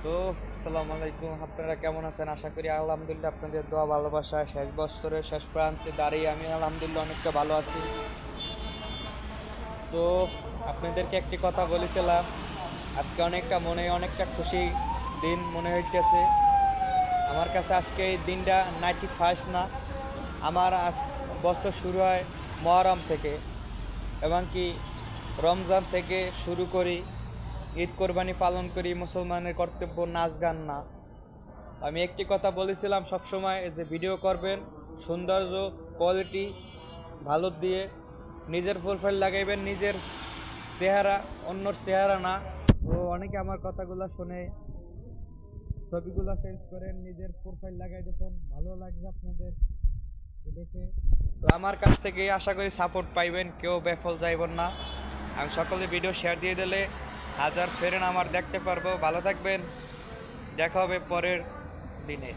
তো আসসালামু আলাইকুম, আপনারা কেমন আছেন? আশা করি আলহামদুলিল্লাহ আপনাদের দোয়া ভালোবাসা শেষ বছরের শেষ প্রান্তে দাঁড়িয়ে আমি আলহামদুলিল্লাহ অনেকটা ভালো আছি। তো আপনাদেরকে একটি কথা বলেছিলাম, আজকে অনেকটা খুশি দিন মনে হইতেছে আমার কাছে। আজকে এই দিনটা 91 না, আমার বছর শুরু হয় মহরম থেকে, এবং কি রমজান থেকে শুরু করি, ঈদ কোরবানি পালন করি। মুসলমানের কর্তব্য নাচ গান না। আমি একটি কথা বলেছিলাম সবসময়, যে ভিডিও করবেন সৌন্দর্য কোয়ালিটি ভালো দিয়ে, নিজের প্রোফাইল লাগাইবেন, নিজের চেহারা, অন্যর চেহারা না। তো অনেকে আমার কথাগুলো শুনে ছবিগুলো চেঞ্জ করেন, নিজের প্রোফাইল লাগাই দিয়েছেন, ভালো লাগছে আপনাদের দেখে। তো আমার কাছ থেকে আশা করি সাপোর্ট পাইবেন, কেউ বেফল যাইবেন না। আমি সকলে ভিডিও শেয়ার দিয়ে দিলে হাজার ফ্রেন্ড আমার দেখতে পারবো। ভালো থাকবেন, দেখা হবে পরের দিনে।